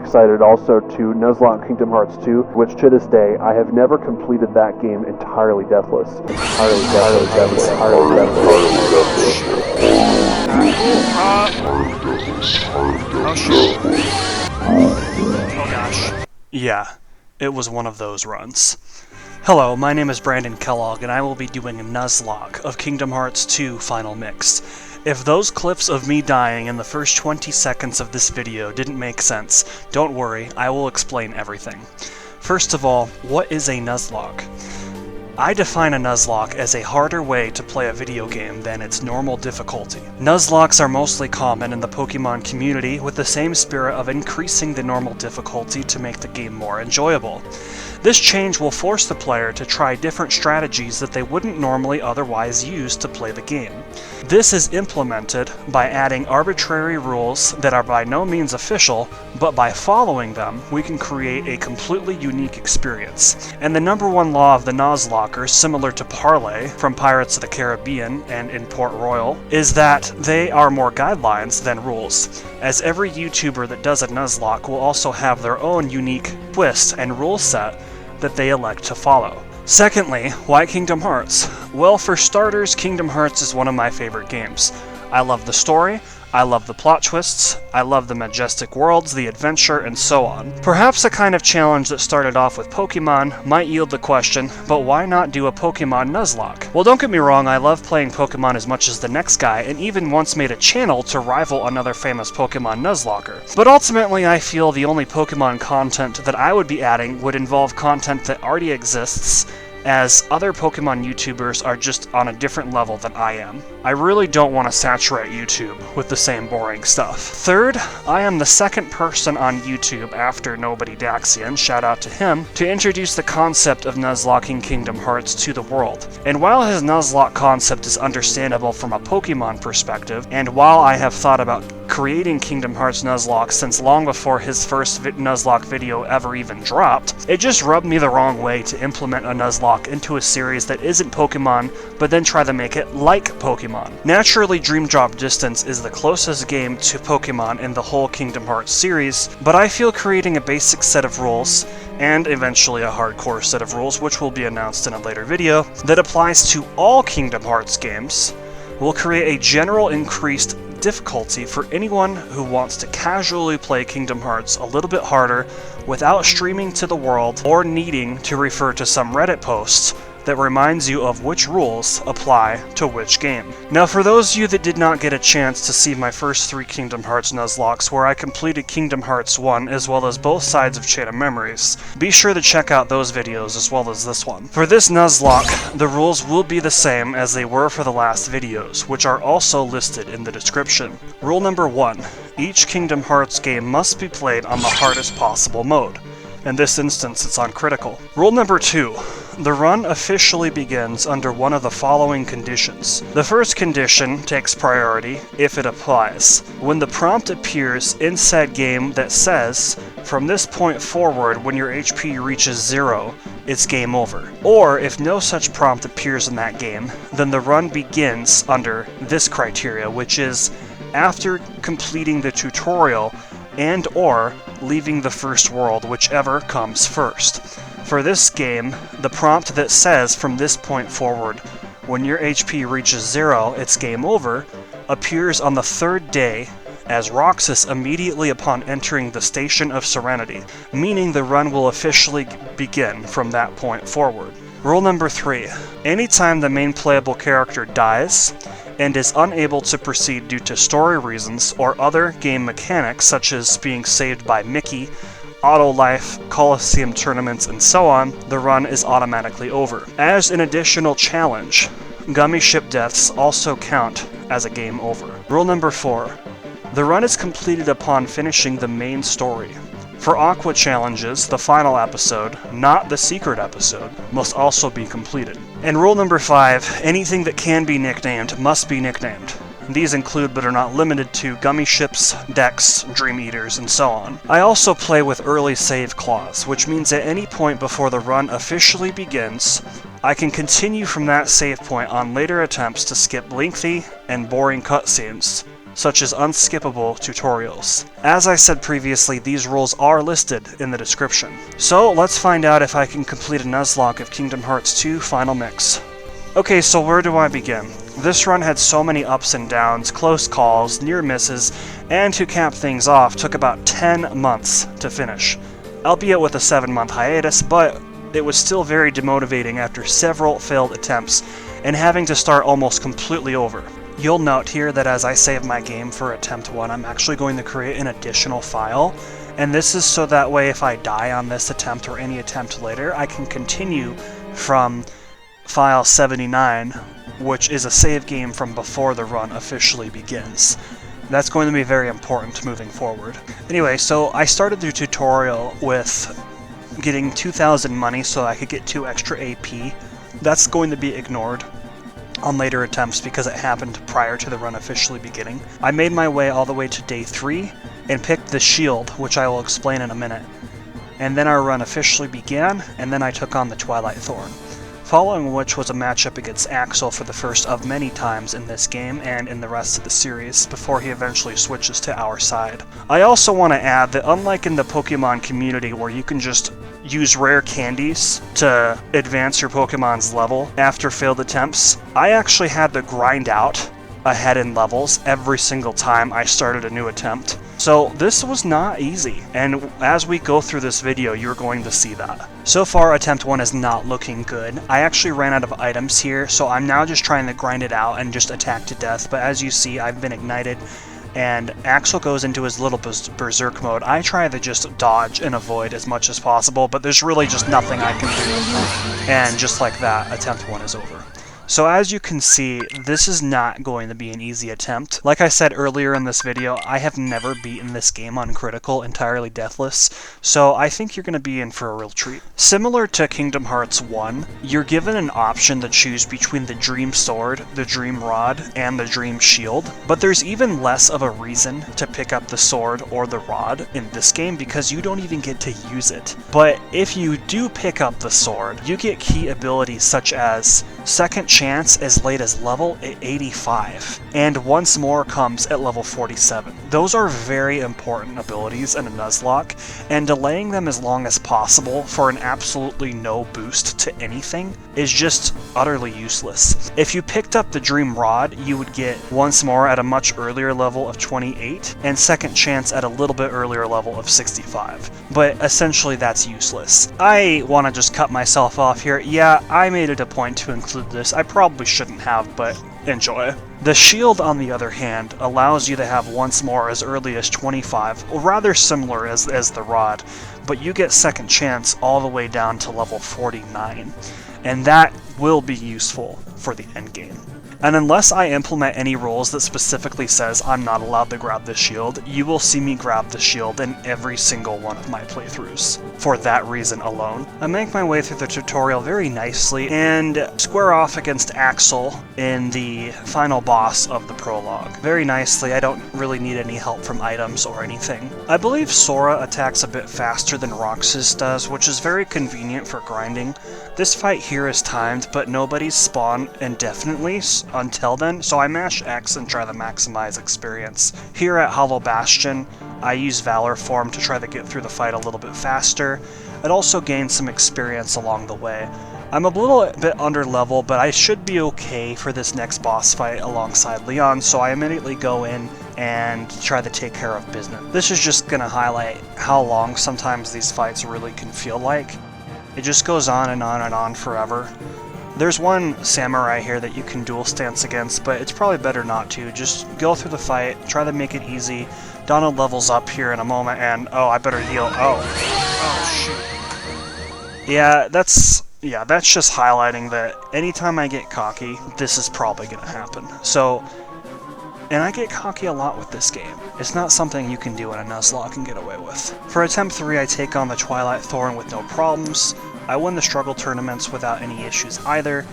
excited also to Nuzlocke Kingdom Hearts 2, which to this day, I have never completed that game entirely deathless. Entirely deathless. Oh shit. Oh gosh. Yeah, it was one of those runs. Hello, my name is Brandon Kellogg, and I will be doing a Nuzlocke of Kingdom Hearts 2 Final Mix. If those clips of me dying in the first 20 seconds of this video didn't make sense, don't worry, I will explain everything. First of all, what is a Nuzlocke? I define a Nuzlocke as a harder way to play a video game than its normal difficulty. Nuzlocks are mostly common in the Pokemon community with the same spirit of increasing the normal difficulty to make the game more enjoyable. This change will force the player to try different strategies that they wouldn't normally otherwise use to play the game. This is implemented by adding arbitrary rules that are by no means official, but by following them, we can create a completely unique experience. And the number one law of the Nuzlockers, similar to Parlay from Pirates of the Caribbean and in Port Royal, is that they are more guidelines than rules, as every YouTuber that does a Nuzlocke will also have their own unique twist and rule set that they elect to follow. Secondly, why Kingdom Hearts? Well, for starters, Kingdom Hearts is one of my favorite games. I love the story, I love the plot twists, I love the majestic worlds, the adventure, and so on. Perhaps a kind of challenge that started off with Pokemon might yield the question, but why not do a Pokemon Nuzlocke? Well, don't get me wrong, I love playing Pokemon as much as the next guy, and even once made a channel to rival another famous Pokemon Nuzlocker. But ultimately, I feel the only Pokemon content that I would be adding would involve content that already exists, as other Pokemon YouTubers are just on a different level than I am. I really don't want to saturate YouTube with the same boring stuff. Third, I am the second person on YouTube after Nobody Daxian, shout out to him, to introduce the concept of Nuzlocking Kingdom Hearts to the world. And while his Nuzlocke concept is understandable from a Pokemon perspective, and while I have thought about creating Kingdom Hearts Nuzlocke since long before his first Nuzlocke video ever even dropped, it just rubbed me the wrong way to implement a Nuzlocke into a series that isn't Pokemon, but then try to make it like Pokemon. Naturally, Dream Drop Distance is the closest game to Pokemon in the whole Kingdom Hearts series, but I feel creating a basic set of rules, and eventually a hardcore set of rules, which will be announced in a later video, that applies to all Kingdom Hearts games, will create a general increased difficulty for anyone who wants to casually play Kingdom Hearts a little bit harder without streaming to the world or needing to refer to some Reddit posts that reminds you of which rules apply to which game. Now, for those of you that did not get a chance to see my first 3 Kingdom Hearts Nuzlockes, where I completed Kingdom Hearts 1 as well as both sides of Chain of Memories, be sure to check out those videos as well as this one. For this Nuzlocke, the rules will be the same as they were for the last videos, which are also listed in the description. Rule number 1, each Kingdom Hearts game must be played on the hardest possible mode. In this instance, it's on Critical. Rule number 2, the run officially begins under one of the following conditions. The first condition takes priority if it applies. When the prompt appears in said game that says, from this point forward when your HP reaches 0, it's game over. Or if no such prompt appears in that game, then the run begins under this criteria, which is after completing the tutorial and or leaving the first world, whichever comes first. For this game, the prompt that says from this point forward, when your HP reaches 0, it's game over, appears on the 3rd day as Roxas immediately upon entering the Station of Serenity, meaning the run will officially begin from that point forward. Rule number 3, anytime the main playable character dies and is unable to proceed due to story reasons or other game mechanics such as being saved by Mickey, auto life, Coliseum tournaments, and so on, the run is automatically over. As an additional challenge, gummy ship deaths also count as a game over. Rule number 4, the run is completed upon finishing the main story. For Aqua challenges, the final episode, not the secret episode, must also be completed. And rule number 5, anything that can be nicknamed must be nicknamed. These include but are not limited to gummy ships, decks, dream eaters, and so on. I also play with early save clause, which means at any point before the run officially begins, I can continue from that save point on later attempts to skip lengthy and boring cutscenes, such as unskippable tutorials. As I said previously, these rules are listed in the description. So let's find out if I can complete a Nuzlocke of Kingdom Hearts 2 Final Mix. Okay, so where do I begin? This run had so many ups and downs, close calls, near misses, and to cap things off, took about 10 months to finish. Albeit with a 7-month hiatus, but it was still very demotivating after several failed attempts, and having to start almost completely over. You'll note here that as I save my game for attempt 1, I'm actually going to create an additional file, and this is so that way if I die on this attempt or any attempt later, I can continue from file 79, which is a save game from before the run officially begins. That's going to be very important moving forward. Anyway, so I started the tutorial with getting 2,000 money so I could get 2 extra AP. That's going to be ignored on later attempts because it happened prior to the run officially beginning. I made my way all the way to day 3 and picked the shield, which I will explain in a minute. And then our run officially began, and then I took on the Twilight Thorn. Following which was a matchup against Axel for the first of many times in this game and in the rest of the series, before he eventually switches to our side. I also want to add that unlike in the Pokemon community where you can just use rare candies to advance your Pokemon's level after failed attempts, I actually had to grind out ahead in levels every single time I started a new attempt. So this was not easy, and as we go through this video, you're going to see that. So far, attempt 1 is not looking good. I actually ran out of items here, so I'm now just trying to grind it out and just attack to death, but as you see, I've been ignited, and Axel goes into his little berserk mode. I try to just dodge and avoid as much as possible, but there's really just nothing I can do, and just like that, attempt 1 is over. So as you can see, this is not going to be an easy attempt. Like I said earlier in this video, I have never beaten this game on critical entirely deathless, so I think you're going to be in for a real treat. Similar to Kingdom Hearts 1, you're given an option to choose between the Dream Sword, the Dream Rod, and the Dream Shield, but there's even less of a reason to pick up the sword or the rod in this game because you don't even get to use it. But if you do pick up the sword, you get key abilities such as Second Chance as late as level 85, and Once More comes at level 47. Those are very important abilities in a Nuzlocke, and delaying them as long as possible for an absolutely no boost to anything is just utterly useless. If you picked up the Dream Rod, you would get Once More at a much earlier level of 28, and Second Chance at a little bit earlier level of 65. But essentially that's useless. I want to just cut myself off here. Yeah, I made it a point to include this. I probably shouldn't have, but enjoy. The shield, on the other hand, allows you to have Once More as early as 25, rather similar as the rod, but you get Second Chance all the way down to level 49, and that will be useful for the endgame. And unless I implement any rules that specifically says I'm not allowed to grab the shield, you will see me grab the shield in every single one of my playthroughs, for that reason alone. I make my way through the tutorial very nicely, and square off against Axel in the final boss of the prologue. Very nicely, I don't really need any help from items or anything. I believe Sora attacks a bit faster than Roxas does, which is very convenient for grinding. This fight here is timed, but nobody's spawned indefinitely until then, so I mash X and try to maximize experience. Here at Hollow Bastion, I use Valor Form to try to get through the fight a little bit faster. It also gains some experience along the way. I'm a little bit under level, but I should be okay for this next boss fight alongside Leon, so I immediately go in and try to take care of business. This is just going to highlight how long sometimes these fights really can feel like. It just goes on and on and on forever. There's one samurai here that you can dual stance against, but it's probably better not to. Just go through the fight, try to make it easy. Donald levels up here in a moment, and oh, I better heal. Oh shoot. Yeah, that's just highlighting that anytime I get cocky, this is probably gonna happen. So, and I get cocky a lot with this game. It's not something you can do in a Nuzlocke and get away with. For attempt 3, I take on the Twilight Thorn with no problems. I win the struggle tournaments without any issues either,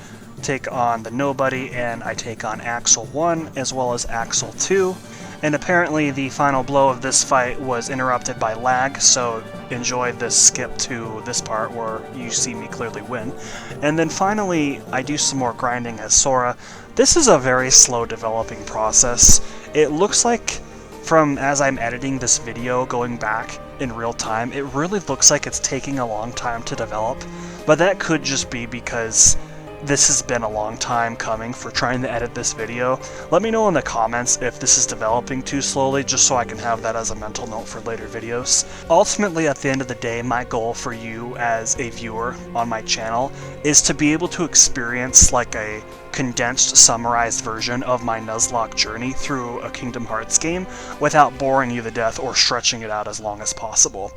take on the Nobody, and I take on Axel 1 as well as Axel 2. And apparently the final blow of this fight was interrupted by lag, so enjoy this skip to this part where you see me clearly win. And then finally, I do some more grinding as Sora. This is a very slow developing process. It looks like, from as I'm editing this video going back in real time, it really looks like it's taking a long time to develop, but that could just be because this has been a long time coming for trying to edit this video. Let me know in the comments if this is developing too slowly, just so I can have that as a mental note for later videos. Ultimately, at the end of the day, my goal for you as a viewer on my channel is to be able to experience like a condensed, summarized version of my Nuzlocke journey through a Kingdom Hearts game without boring you to death or stretching it out as long as possible.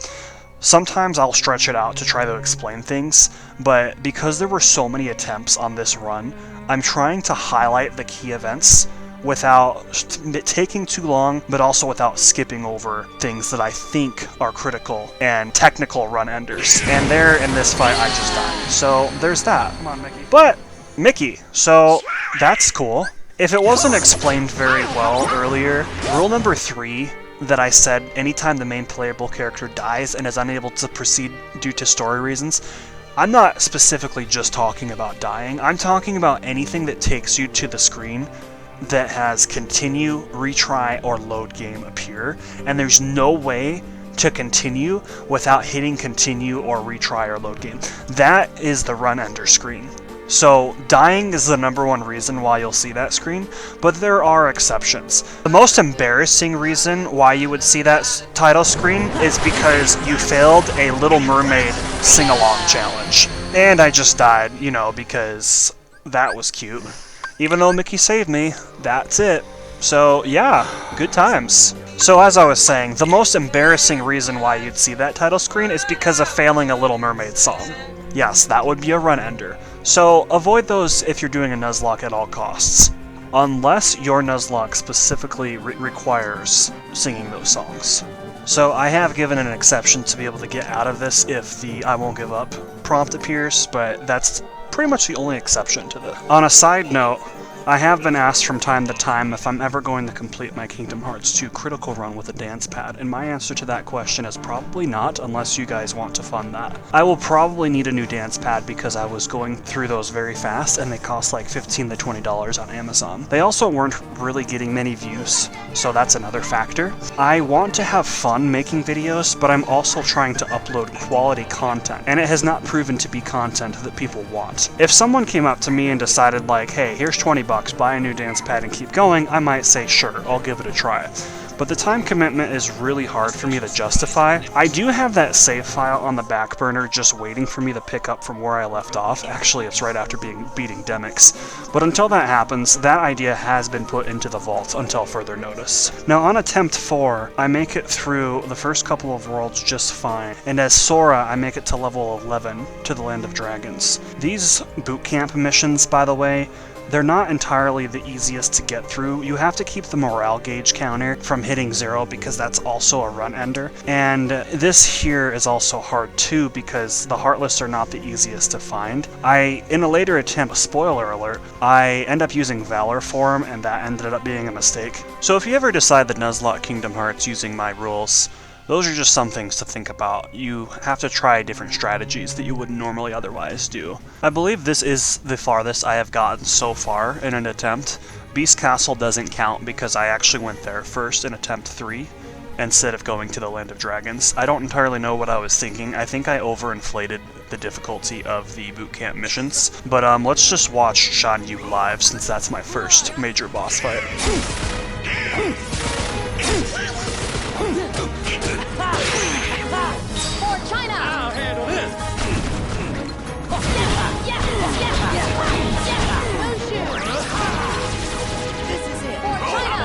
Sometimes I'll stretch it out to try to explain things, but because there were so many attempts on this run, I'm trying to highlight the key events without it taking too long, but also without skipping over things that I think are critical and technical run enders. And there, in this fight, I just died. So there's that. Come on, Mickey. But, Mickey, so that's cool. If it wasn't explained very well earlier, rule number 3 that I said anytime the main playable character dies and is unable to proceed due to story reasons, I'm not specifically just talking about dying. I'm talking about anything that takes you to the screen that has continue, retry, or load game appear, and there's no way to continue without hitting continue or retry or load game. That is the run ender screen. So dying is the #1 reason why you'll see that screen, but there are exceptions. The most embarrassing reason why you would see that title screen is because you failed a Little Mermaid sing-along challenge. And I just died, you know, because that was cute. Even though Mickey saved me, that's it. So yeah, good times. So as I was saying, the most embarrassing reason why you'd see that title screen is because of failing a Little Mermaid song. Yes, that would be a run ender. So avoid those if you're doing a Nuzlocke at all costs, unless your Nuzlocke specifically requires singing those songs. So I have given an exception to be able to get out of this if the I won't give up prompt appears, but that's pretty much the only exception to this. On a side note, I have been asked from time to time if I'm ever going to complete my Kingdom Hearts 2 critical run with a dance pad, and my answer to that question is probably not, unless you guys want to fund that. I will probably need a new dance pad because I was going through those very fast, and they cost like $15 to $20 on Amazon. They also weren't really getting many views, so that's another factor. I want to have fun making videos, but I'm also trying to upload quality content, and it has not proven to be content that people want. If someone came up to me and decided like, hey, here's 20 bucks, buy a new dance pad and keep going, I might say sure, I'll give it a try. But the time commitment is really hard for me to justify. I do have that save file on the back burner just waiting for me to pick up from where I left off. Actually, it's right after beating Demix. But until that happens, that idea has been put into the vault until further notice. Now on attempt 4, I make it through the first couple of worlds just fine, and as Sora, I make it to level 11 to the Land of Dragons. These boot camp missions, by the way, they're not entirely the easiest to get through. You have to keep the morale gauge counter from hitting 0 because that's also a run ender. And this here is also hard too because the Heartless are not the easiest to find. In a later attempt, spoiler alert, I end up using Valor Form and that ended up being a mistake. So if you ever decide to Nuzlocke Kingdom Hearts using my rules, those are just some things to think about. You have to try different strategies that you wouldn't normally otherwise do. I believe this is the farthest I have gotten so far in an attempt. Beast Castle doesn't count because I actually went there first in attempt 3 instead of going to the Land of Dragons. I don't entirely know what I was thinking. I think I overinflated the difficulty of the bootcamp missions. But let's just watch Shan Yu live since that's my first major boss fight. For China! I'll handle this! This is it! For China!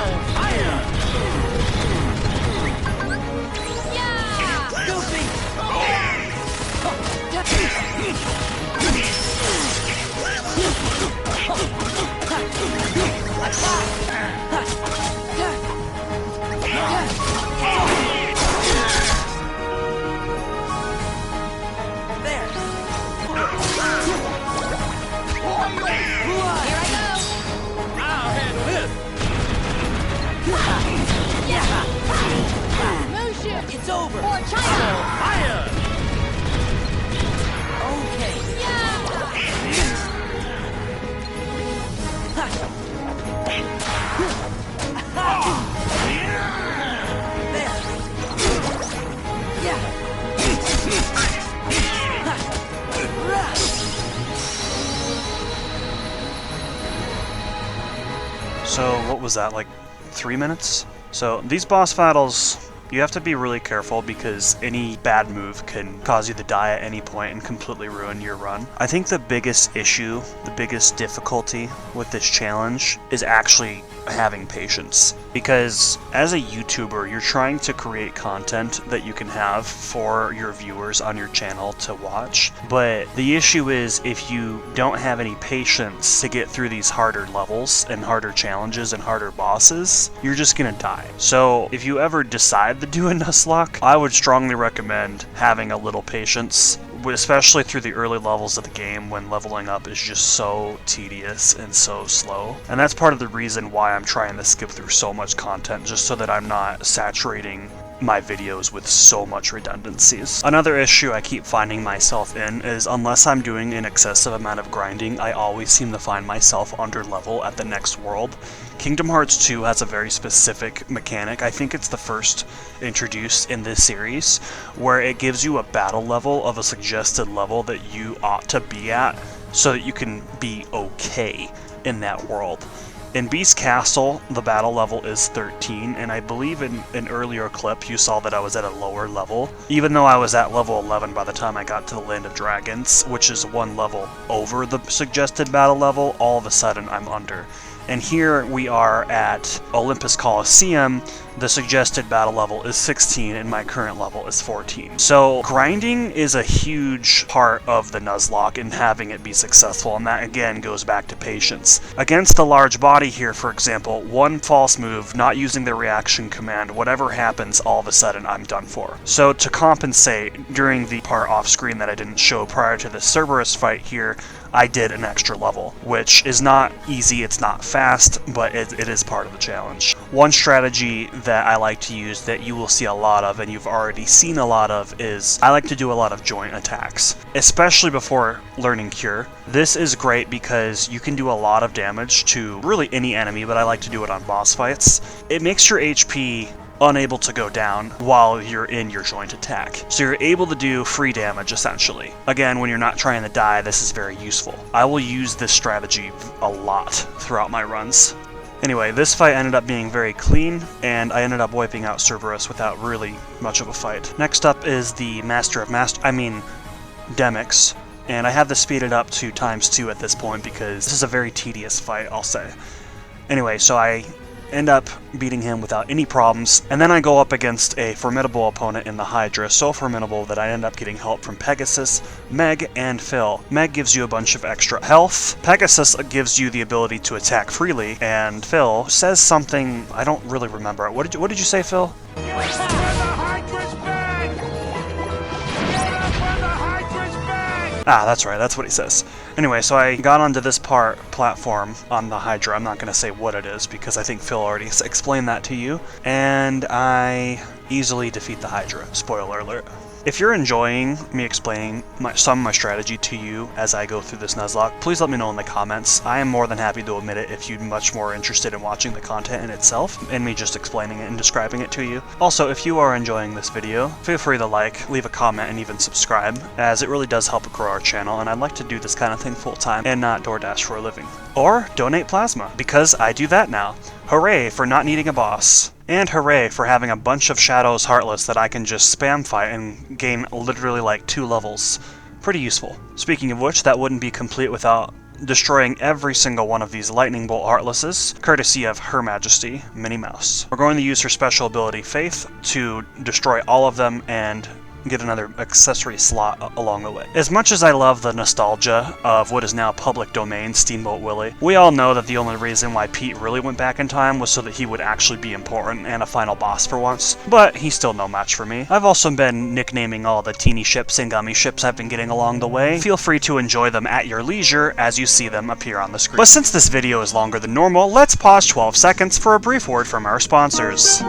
Yeah! Guilty! was that, like 3 minutes? So these boss battles, you have to be really careful because any bad move can cause you to die at any point and completely ruin your run. I think the biggest issue, the biggest difficulty with this challenge is actually having patience. Because as a YouTuber, you're trying to create content that you can have for your viewers on your channel to watch. But the issue is if you don't have any patience to get through these harder levels and harder challenges and harder bosses, you're just gonna die. So if you ever decide to do a Nuzlocke, I would strongly recommend having a little patience, especially through the early levels of the game when leveling up is just so tedious and so slow. And that's part of the reason why I'm trying to skip through so much content, just so that I'm not saturating my videos with so much redundancies. Another issue I keep finding myself in is unless I'm doing an excessive amount of grinding, I always seem to find myself under level at the next world. Kingdom Hearts 2 has a very specific mechanic. I think it's the first introduced in this series, where it gives you a battle level of a suggested level that you ought to be at so that you can be okay in that world. In Beast Castle, the battle level is 13, and I believe in an earlier clip you saw that I was at a lower level, even though I was at level 11 by the time I got to the Land of Dragons, which is one level over the suggested battle level. All of a sudden I'm under. And here we are at Olympus Coliseum. The suggested battle level is 16 and my current level is 14. So grinding is a huge part of the Nuzlocke and having it be successful, and that again goes back to patience. Against a large body here, for example, one false move, not using the reaction command, whatever happens, all of a sudden I'm done for. So to compensate, during the part off screen that I didn't show prior to the Cerberus fight here, I did an extra level, which is not easy, it's not fast, but it is part of the challenge. One strategy that I like to use that you will see a lot of, and you've already seen a lot of, is I like to do a lot of joint attacks, especially before learning Cure. This is great because you can do a lot of damage to really any enemy, but I like to do it on boss fights. It makes your HP unable to go down while you're in your joint attack. So you're able to do free damage, essentially. Again, when you're not trying to die, this is very useful. I will use this strategy a lot throughout my runs. Anyway, this fight ended up being very clean, and I ended up wiping out Cerberus without really much of a fight. Next up is the Demix, and I have this speeded up to ×2 at this point because this is a very tedious fight, I'll say. Anyway, so I end up beating him without any problems, and then I go up against a formidable opponent in the Hydra, so formidable that I end up getting help from Pegasus, Meg, and Phil. Meg gives you a bunch of extra health, Pegasus gives you the ability to attack freely, and Phil says something I don't really remember. What did you say, Phil? Ah, that's right, that's what he says. Anyway, so I got onto this platform on the Hydra. I'm not going to say what it is because I think Phil already explained that to you. And I easily defeat the Hydra. Spoiler alert. If you're enjoying me explaining some of my strategy to you as I go through this Nuzlocke, please let me know in the comments. I am more than happy to admit it if you're much more interested in watching the content in itself and me just explaining it and describing it to you. Also, if you are enjoying this video, feel free to like, leave a comment, and even subscribe, as it really does help grow our channel, and I'd like to do this kind of thing full time and not DoorDash for a living. Or donate plasma, because I do that now. Hooray for not needing a boss. And hooray for having a bunch of Shadows Heartless that I can just spam fight and gain literally like 2 levels. Pretty useful. Speaking of which, that wouldn't be complete without destroying every single one of these Lightning Bolt Heartlesses, courtesy of Her Majesty, Minnie Mouse. We're going to use her special ability, Faith, to destroy all of them and get another accessory slot along the way. As much as I love the nostalgia of what is now public domain Steamboat Willie, we all know that the only reason why Pete really went back in time was so that he would actually be important and a final boss for once, but he's still no match for me. I've also been nicknaming all the teeny ships and gummy ships I've been getting along the way. Feel free to enjoy them at your leisure as you see them appear on the screen. But since this video is longer than normal, let's pause 12 seconds for a brief word from our sponsors.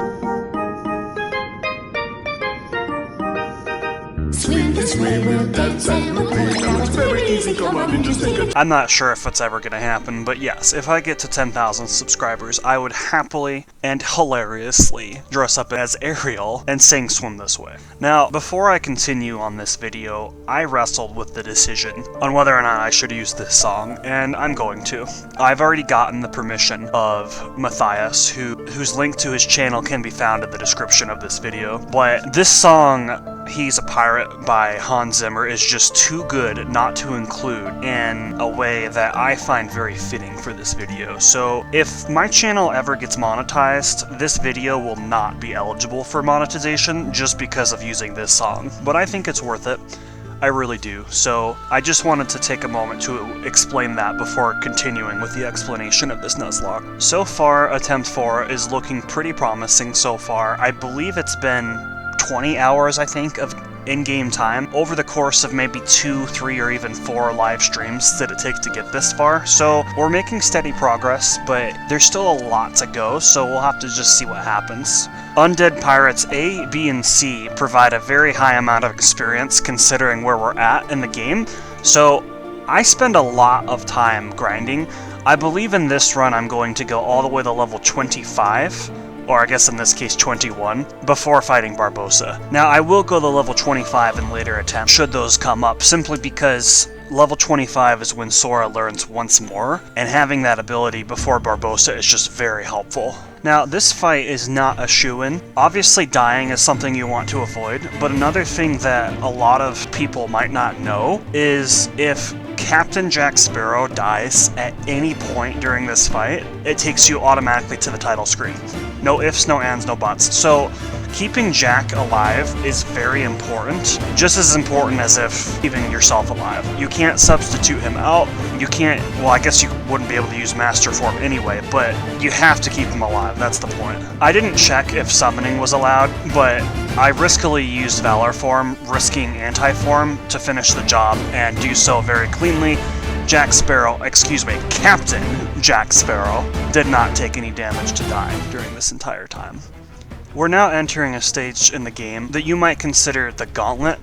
Swing this way, rotate, set, record. Now it's very easy, come on and just take it. I'm not sure if it's ever going to happen, but yes, if I get to 10,000 subscribers, I would happily and hilariously dress up as Ariel and sing Swim This Way. Now, before I continue on this video, I wrestled with the decision on whether or not I should use this song, and I'm going to. I've already gotten the permission of Mathias, whose link to his channel can be found in the description of this video, but this song, He's a Pirate by Hans Zimmer, is just too good not to include in a way that I find very fitting for this video. So if my channel ever gets monetized, this video will not be eligible for monetization just because of using this song. But I think it's worth it. I really do. So I just wanted to take a moment to explain that before continuing with the explanation of this Nuzlocke. So far, attempt 4 is looking pretty promising so far. I believe it's been 20 hours, I think, of in-game time over the course of maybe 2, 3, or even 4 live streams that it takes to get this far. So we're making steady progress, but there's still a lot to go, so we'll have to just see what happens. Undead Pirates A, B, and C provide a very high amount of experience considering where we're at in the game, so I spend a lot of time grinding. I believe in this run I'm going to go all the way to level 25, or I guess in this case 21, before fighting Barbossa. Now I will go to level 25 in later attempts should those come up, simply because level 25 is when Sora learns once more, and having that ability before Barbossa is just very helpful. Now, this fight is not a shoo-in. Obviously, dying is something you want to avoid, but another thing that a lot of people might not know is if Captain Jack Sparrow dies at any point during this fight, it takes you automatically to the title screen. No ifs, no ands, no buts. So, keeping Jack alive is very important, just as important as if keeping yourself alive. You can't substitute him out, you can't, well, I guess you wouldn't be able to use Master Form anyway, but you have to keep him alive, that's the point. I didn't check if summoning was allowed, but I riskily used Valor Form, risking Anti-Form to finish the job, and do so very cleanly. Captain Jack Sparrow did not take any damage to die during this entire time. We're now entering a stage in the game that you might consider the Gauntlet.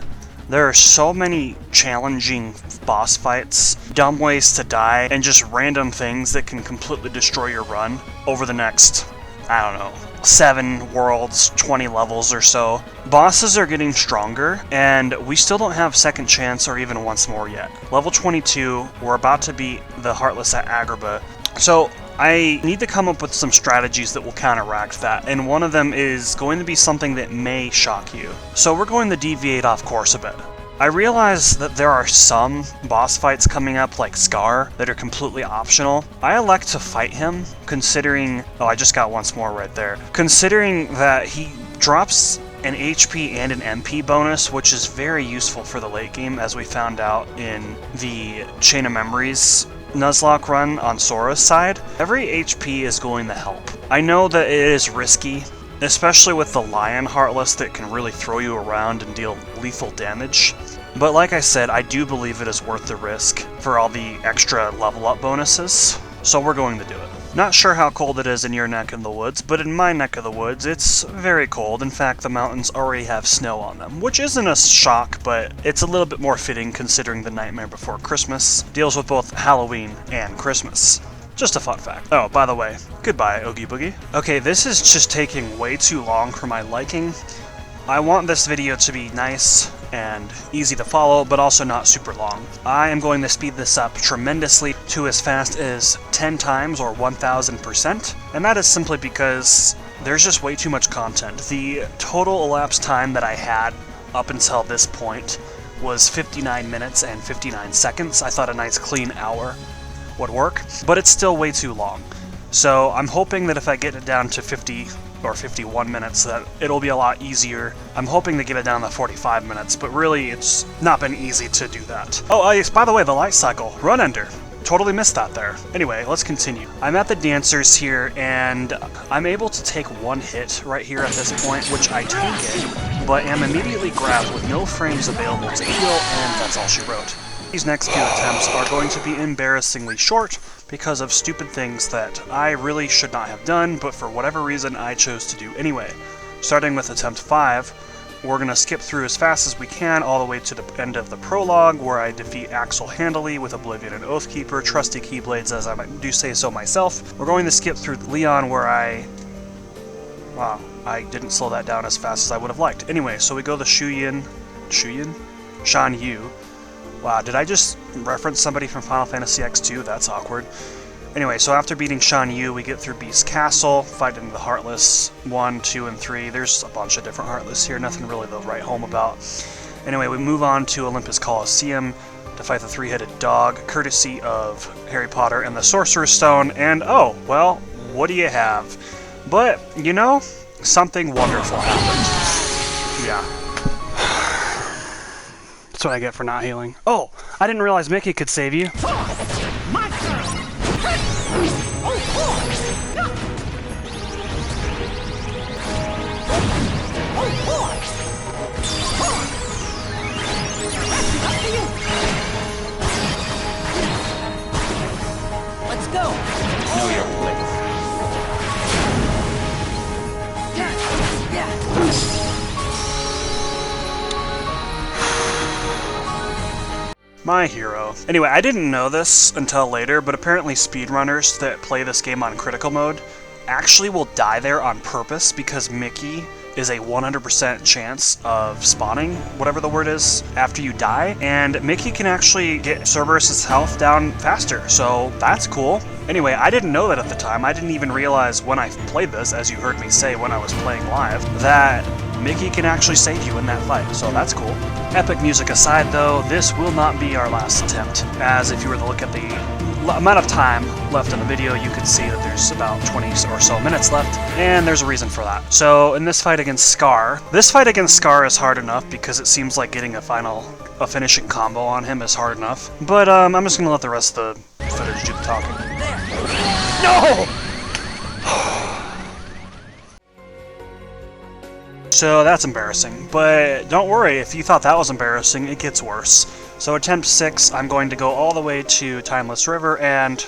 There are so many challenging boss fights, dumb ways to die, and just random things that can completely destroy your run over the next, I don't know, 7 worlds, 20 levels or so. Bosses are getting stronger, and we still don't have Second Chance or even Once More yet. Level 22, we're about to beat the Heartless at Agrabah. So I need to come up with some strategies that will counteract that, and one of them is going to be something that may shock you. So we're going to deviate off course a bit. I realize that there are some boss fights coming up, like Scar, that are completely optional. I elect to fight him, considering... Oh, I just got Once More right there. Considering that he drops an HP and an MP bonus, which is very useful for the late game, as we found out in the Chain of Memories Nuzlocke run on Sora's side. Every HP is going to help. I know that it is risky, especially with the Lion Heartless that can really throw you around and deal lethal damage. But like I said, I do believe it is worth the risk for all the extra level up bonuses, so we're going to do it. Not sure how cold it is in your neck of the woods, but in my neck of the woods, it's very cold. In fact, the mountains already have snow on them, which isn't a shock, but it's a little bit more fitting considering The Nightmare Before Christmas deals with both Halloween and Christmas. Just a fun fact. Oh, by the way, goodbye, Oogie Boogie. Okay, this is just taking way too long for my liking. I want this video to be nice and easy to follow, but also not super long. I am going to speed this up tremendously to as fast as 10 times or 1000%, and that is simply because there's just way too much content. The total elapsed time that I had up until this point was 59 minutes and 59 seconds. I thought a nice clean hour would work, but it's still way too long. So I'm hoping that if I get it down to 50 or 51 minutes, that it'll be a lot easier. I'm hoping to get it down to 45 minutes, but really it's not been easy to do that. Oh, yes, by the way, the light cycle. Run Ender. Totally missed that there. Anyway, let's continue. I'm at the dancers here, and I'm able to take one hit right here at this point, which I take it, but am immediately grabbed with no frames available to heal, and that's all she wrote. These next few attempts are going to be embarrassingly short because of stupid things that I really should not have done, but for whatever reason I chose to do anyway. Starting with attempt 5, we're going to skip through as fast as we can all the way to the end of the prologue, where I defeat Axel handily with Oblivion and Oathkeeper, trusty Keyblades as I do say so myself. We're going to skip through Leon, where wow, I didn't slow that down as fast as I would have liked. Anyway, so we go to Shan Yu. Wow, did I just reference somebody from Final Fantasy X2? That's awkward. Anyway, so after beating Shan Yu, we get through Beast Castle, fighting the Heartless 1, 2, and 3. There's a bunch of different Heartless here, nothing really to write home about. Anyway, we move on to Olympus Coliseum to fight the three-headed dog, courtesy of Harry Potter and the Sorcerer's Stone, and oh, well, what do you have? But, you know, something wonderful happened. Yeah. That's what I get for not healing. Oh, I didn't realize Mickey could save you. My turn! Let's go! Know your place. My hero. Anyway, I didn't know this until later, but apparently speedrunners that play this game on critical mode actually will die there on purpose because Mickey is a 100% chance of spawning, whatever the word is, after you die, and Mickey can actually get Cerberus's health down faster, so that's cool. Anyway, I didn't know that at the time. I didn't even realize when I played this, as you heard me say when I was playing live, that Mickey can actually save you in that fight, so that's cool. Epic music aside though, this will not be our last attempt, as if you were to look at the amount of time left in the video, you can see that there's about 20 or so minutes left, and there's a reason for that. So in this fight against Scar is hard enough because it seems like getting a finishing combo on him is hard enough, but I'm just gonna let the rest of the footage do the talking. No! So that's embarrassing, but don't worry, if you thought that was embarrassing, it gets worse. So attempt 6, I'm going to go all the way to Timeless River, and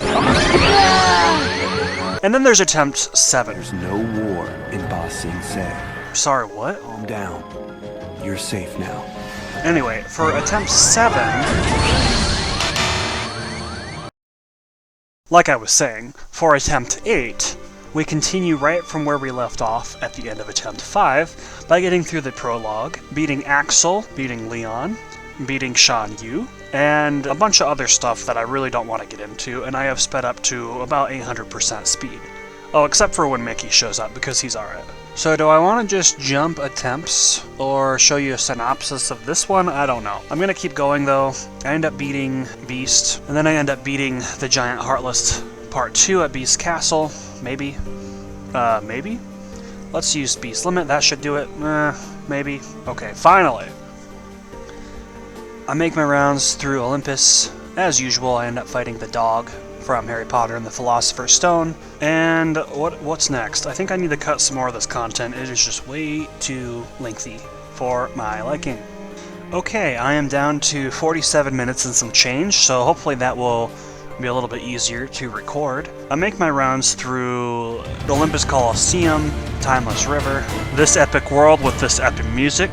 then there's attempt 7. There's no war in Ba Sing Se. Sorry, what? Calm down. You're safe now. Anyway, for attempt 7, like I was saying, for attempt 8, we continue right from where we left off at the end of attempt 5 by getting through the prologue, beating Axel, beating Leon, beating Shan Yu, and a bunch of other stuff that I really don't want to get into, and I have sped up to about 800% speed. Oh, except for when Mickey shows up, because he's alright. So do I want to just jump attempts, or show you a synopsis of this one? I don't know. I'm going to keep going though. I end up beating Beast, and then I end up beating the Giant Heartless Part 2 at Beast Castle. Maybe. Maybe? Let's use Beast Limit, that should do it. Maybe. Okay, finally. I make my rounds through Olympus. As usual, I end up fighting the dog from Harry Potter and the Philosopher's Stone. And what's next? I think I need to cut some more of this content. It is just way too lengthy for my liking. Okay, I am down to 47 minutes and some change, so hopefully that will be a little bit easier to record. I make my rounds through the Olympus Coliseum, Timeless River, this epic world with this epic music,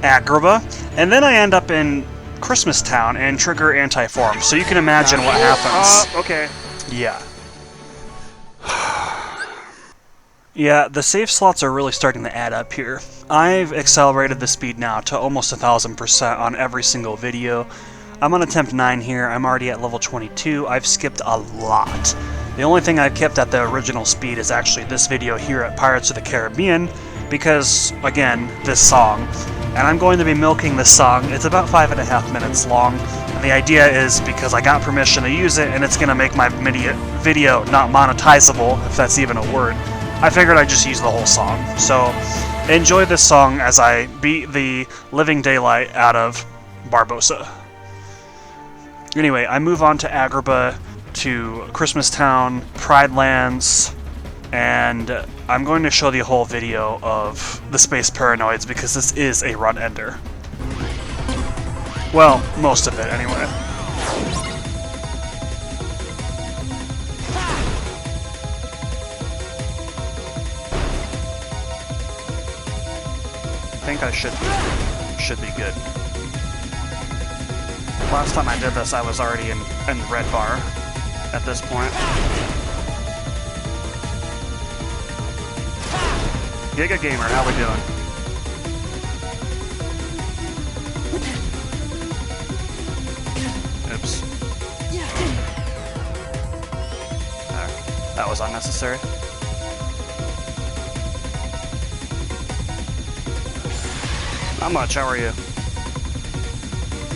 Agrabah, and then I end up in Christmas Town and trigger Anti-Form, so you can imagine what happens. Okay. Yeah. Yeah, the save slots are really starting to add up here. I've accelerated the speed now to almost 1000% on every single video. I'm on attempt 9 here, I'm already at level 22, I've skipped a lot. The only thing I've kept at the original speed is actually this video here at Pirates of the Caribbean, because, again, this song. And I'm going to be milking this song. It's about 5.5 minutes long, and the idea is because I got permission to use it, and it's going to make my video not monetizable, if that's even a word. I figured I'd just use the whole song. So, enjoy this song as I beat the living daylight out of Barbossa. Anyway, I move on to Agrabah, to Christmas Town, Pride Lands, and I'm going to show the whole video of the Space Paranoids because this is a run ender. Well, most of it anyway. think I should be good. Last time I did this, I was already in the red bar at this point. Giga Gamer, how we doing? Oops. That was unnecessary. Not much, how are you?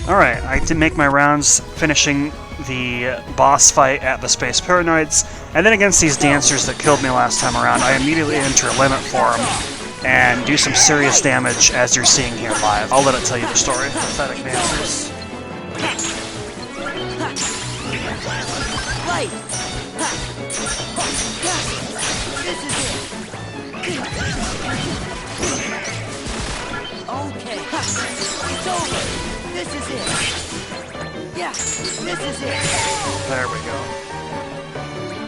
Alright, I did make my rounds, finishing the boss fight at the Space Paranoids, and then against these dancers that killed me last time around, I immediately enter limit form and do some serious damage as you're seeing here live. I'll let it tell you the story. Pathetic dancers. Right. This is it. Okay. It's over. This is it. Yeah, this is it. There we go.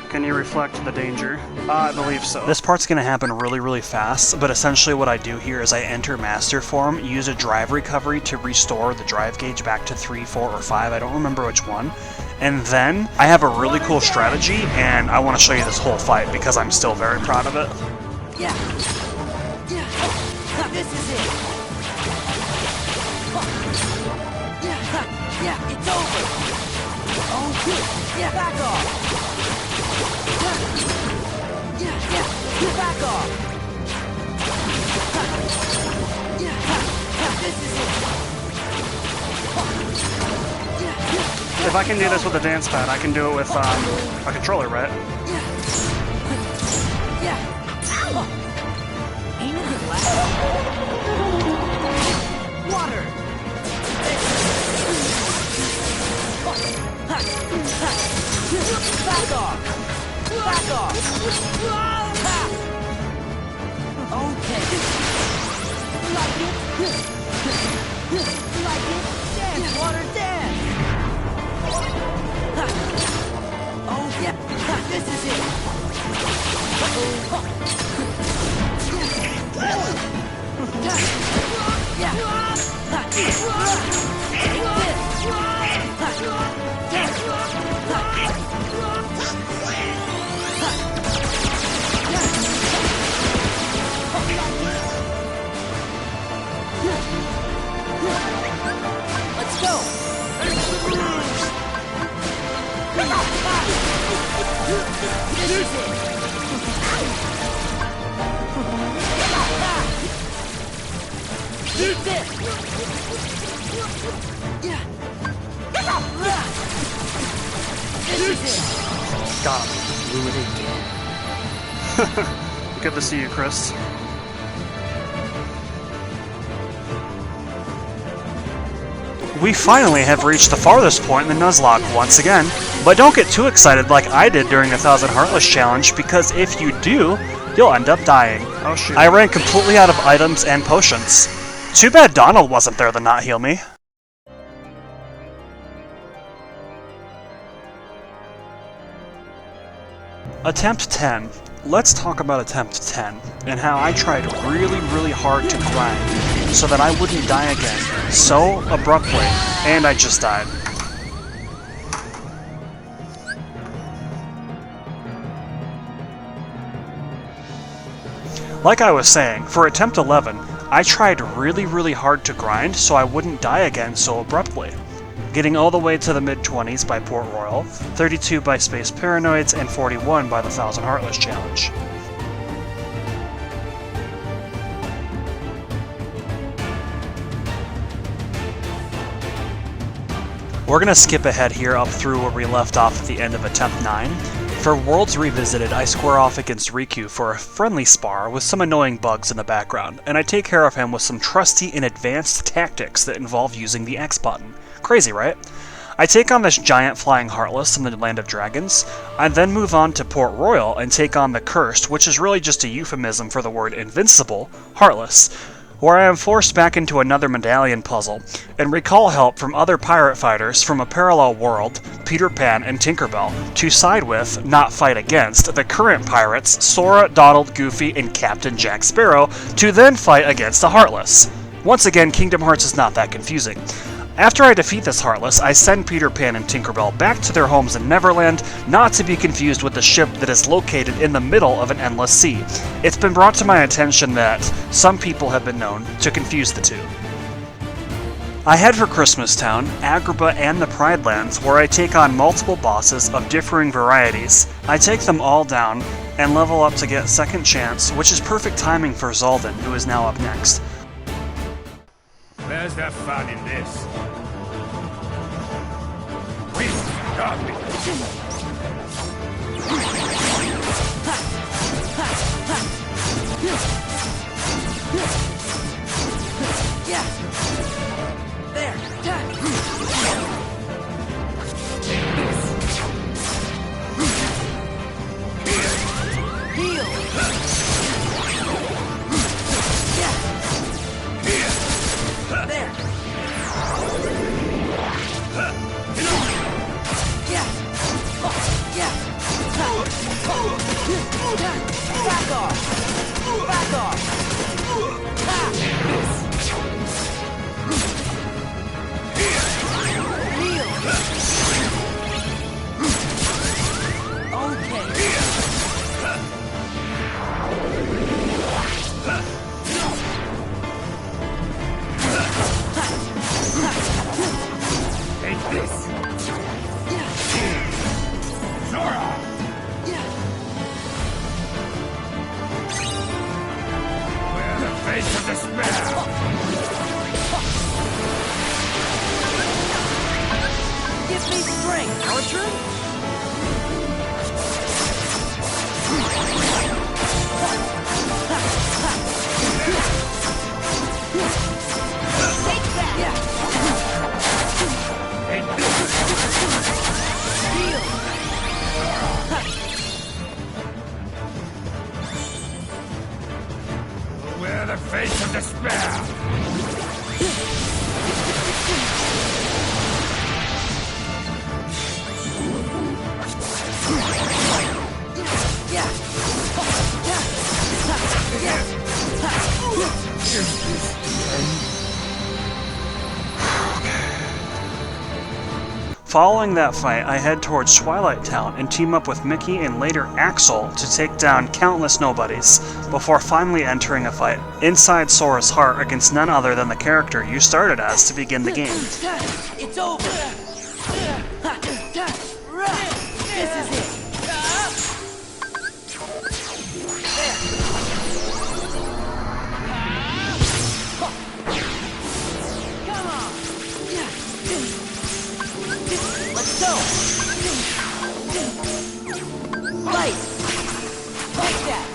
Can you reflect the danger? I believe so. This part's gonna happen really, really fast, but essentially what I do here is I enter Master Form, use a drive recovery to restore the drive gauge back to 3, 4, or 5, I don't remember which one. And then I have a really cool strategy, and I want to show you this whole fight because I'm still very proud of it. Yeah. Yeah. This is it. Yeah, it's over. Oh, good. Yeah, back off. Yeah, back off. This is it. If I can do this with a dance pad, I can do it with a controller, right? Yeah. Ain't it good water. Back off. Back off. Okay. Like it. Like it. Dance, water, dance. Oh yeah, this is it. Yeah. Let's go. This is it. Use this. Yeah. This is it. Got him. Good to see you, Chris. We finally have reached the farthest point in the Nuzlocke once again, but don't get too excited like I did during the 1000 Heartless Challenge, because if you do, you'll end up dying. Oh shoot. I ran completely out of items and potions. Too bad Donald wasn't there to not heal me. Attempt 10. Let's talk about Attempt 10, and how I tried really, really hard to grind so that I wouldn't die again, so abruptly, and I just died. Like I was saying, for Attempt 11, I tried really, really hard to grind so I wouldn't die again so abruptly, getting all the way to the mid-20s by Port Royal, 32 by Space Paranoids, and 41 by the 1000 Heartless Challenge. We're gonna skip ahead here up through where we left off at the end of Attempt 9. For Worlds Revisited, I square off against Riku for a friendly spar with some annoying bugs in the background, and I take care of him with some trusty and advanced tactics that involve using the X button. Crazy, right? I take on this giant flying Heartless in the Land of Dragons. I then move on to Port Royal and take on the Cursed, which is really just a euphemism for the word invincible, Heartless, where I am forced back into another medallion puzzle, and recall help from other pirate fighters from a parallel world, Peter Pan and Tinkerbell, to side with, not fight against, the current pirates, Sora, Donald, Goofy, and Captain Jack Sparrow, to then fight against the Heartless. Once again, Kingdom Hearts is not that confusing. After I defeat this Heartless, I send Peter Pan and Tinkerbell back to their homes in Neverland, not to be confused with the ship that is located in the middle of an endless sea. It's been brought to my attention that some people have been known to confuse the two. I head for Christmas Town, Agrabah, and the Pride Lands, where I take on multiple bosses of differing varieties. I take them all down and level up to get Second Chance, which is perfect timing for Zaldin, who is now up next. Where's the fun in this? Please, stop me! Yeah! There! Heal! Yeah! There! Yeah! Yeah! Back off! Back off! Heal! Okay! Take this! Zora! Wear the face of despair! Give me strength! Our turn? Take that! Yeah! Take this! Heal! Wear the face of despair! Yeah! Following that fight, I head towards Twilight Town and team up with Mickey and later Axel to take down countless nobodies, before finally entering a fight inside Sora's heart against none other than the character you started as to begin the game. It's over! This is it! Come on! Let's go! Fight! Like that!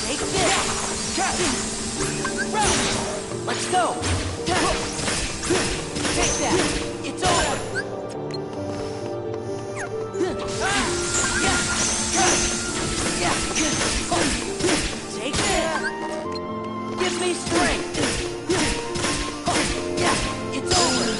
Take this! Let's go! Take that! It's over! Take that! Give me strength! It's over!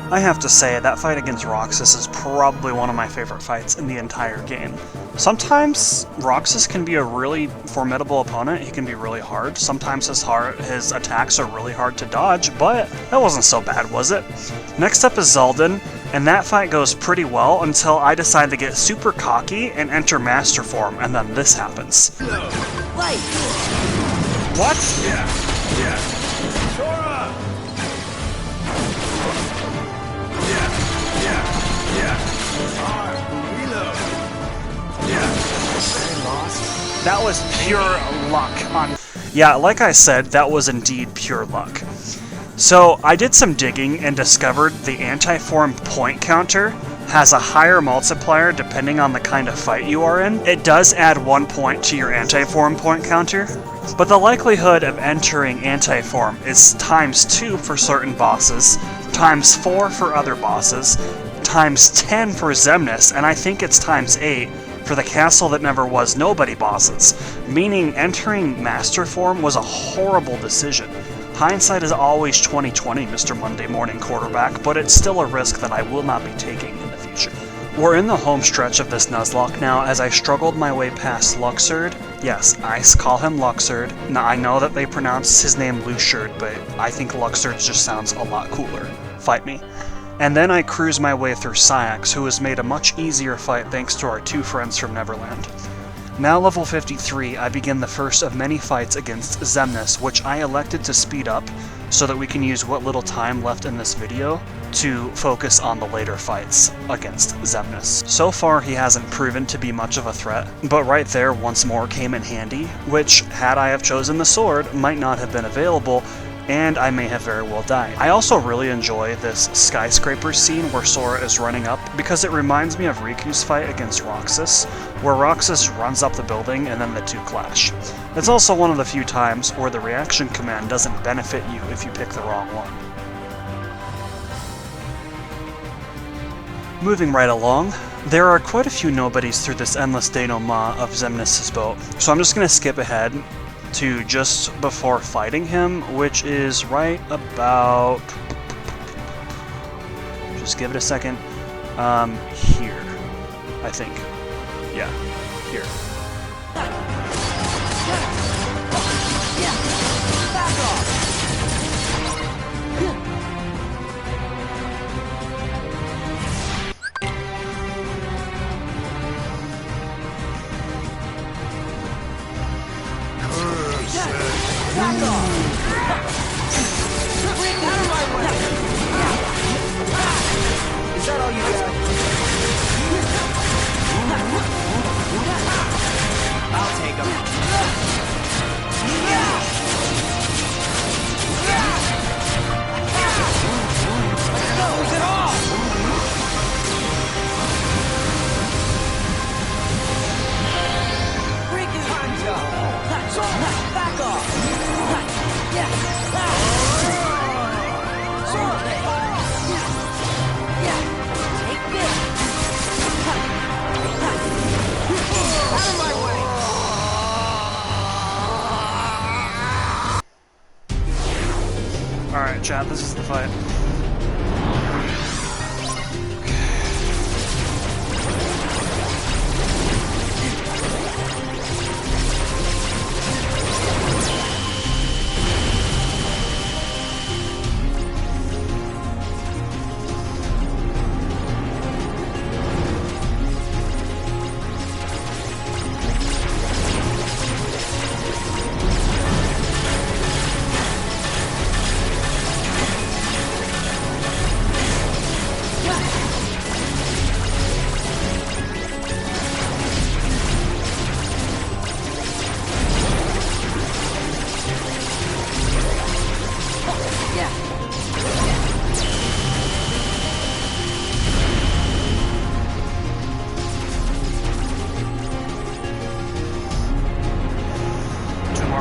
I have to say, that fight against Roxas is probably one of my favorite fights in the entire game. Sometimes Roxas can be a really formidable opponent, he can be really hard. Sometimes his attacks are really hard to dodge, but that wasn't so bad, was it? Next up is Zaldin, and that fight goes pretty well until I decide to get super cocky and enter Master Form, and then this happens. Light! What? Yeah! Zora! That was pure luck. Yeah, like I said, that was indeed pure luck. So I did some digging and discovered the anti-form point counter has a higher multiplier depending on the kind of fight you are in. It does add 1 point to your anti-form point counter, but the likelihood of entering anti-form is ×2 for certain bosses, ×4 for other bosses, ×10 for Xemnas, and I think it's ×8 for the Castle That Never Was Nobody bosses, meaning entering Master Form was a horrible decision. Hindsight is always 20/20, Mr. Monday Morning Quarterback, but it's still a risk that I will not be taking in the future. We're in the home stretch of this Nuzlocke now as I struggled my way past Luxord. Yes, I call him Luxord. Now I know that they pronounce his name Luxord, but I think Luxord just sounds a lot cooler. Fight me. And then I cruise my way through Syax, who has made a much easier fight thanks to our two friends from Neverland. Now level 53, I begin the first of many fights against Xemnas, which I elected to speed up so that we can use what little time left in this video to focus on the later fights against Xemnas. So far he hasn't proven to be much of a threat, but right there once more came in handy, which, had I have chosen the sword, might not have been available, and I may have very well died. I also really enjoy this skyscraper scene where Sora is running up because it reminds me of Riku's fight against Roxas, where Roxas runs up the building and then the two clash. It's also one of the few times where the reaction command doesn't benefit you if you pick the wrong one. Moving right along, there are quite a few nobodies through this endless denouement of Xemnas' boat, so I'm just going to skip ahead to just before fighting him, which is right about... just give it a second. Here, I think. Yeah, here. Is that all you got? I'll take him. Is it all? Freaking Hydra! Back off! Yeah! Alright, chat, this is the fight.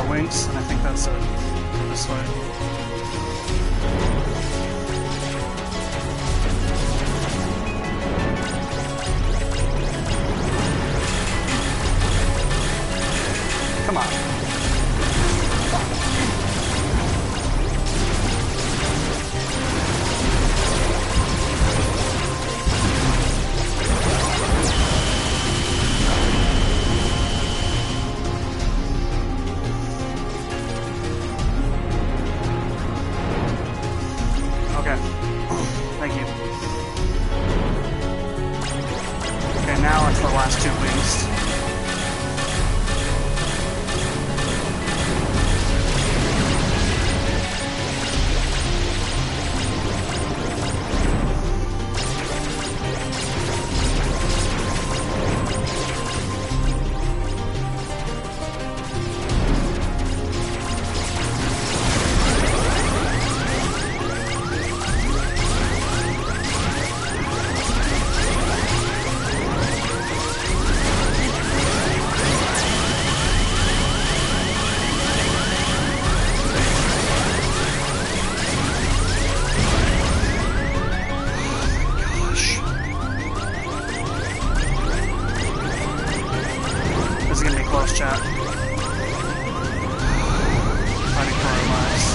Wings, and I think that's it for this fight. Come on. Thank you. Okay, now it's the last two wings. Chat. Fighting for our lives.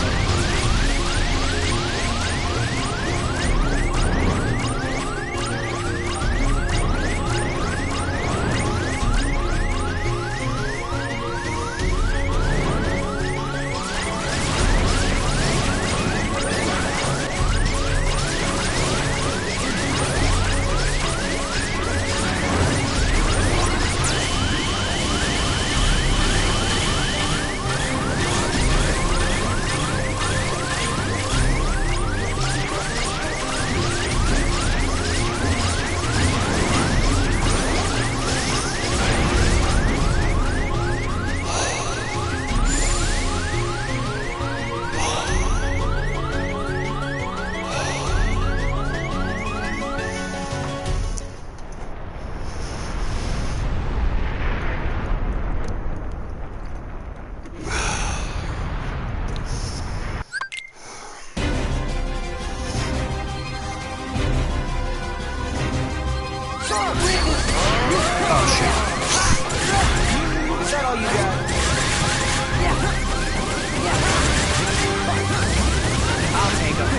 I'll take him.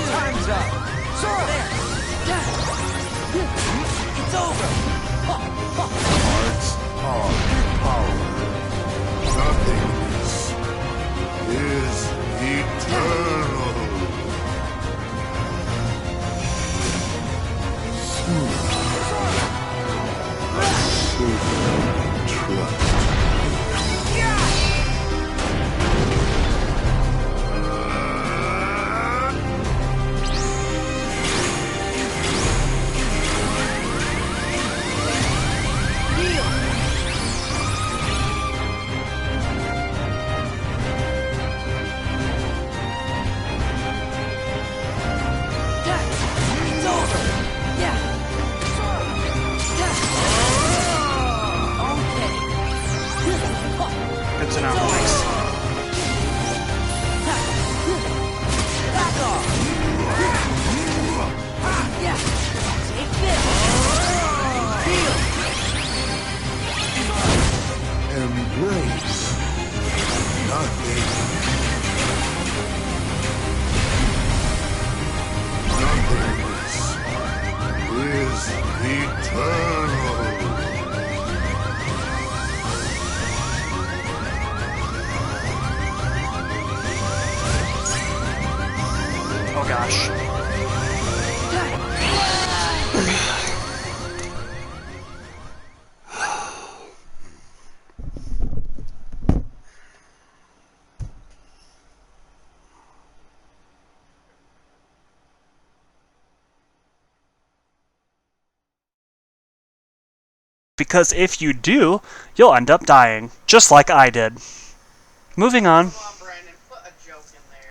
Time's up. Sora! There. It's over. Hearts are power. Nothingness is eternal. Trust. Good to know. Thanks. Back off. Yeah. Take this. Heal. Embrace nothing. Nothingness is eternal. Oh gosh. Because if you do, you'll end up dying, just like I did. Moving on. Come on, Brandon, put a joke in there.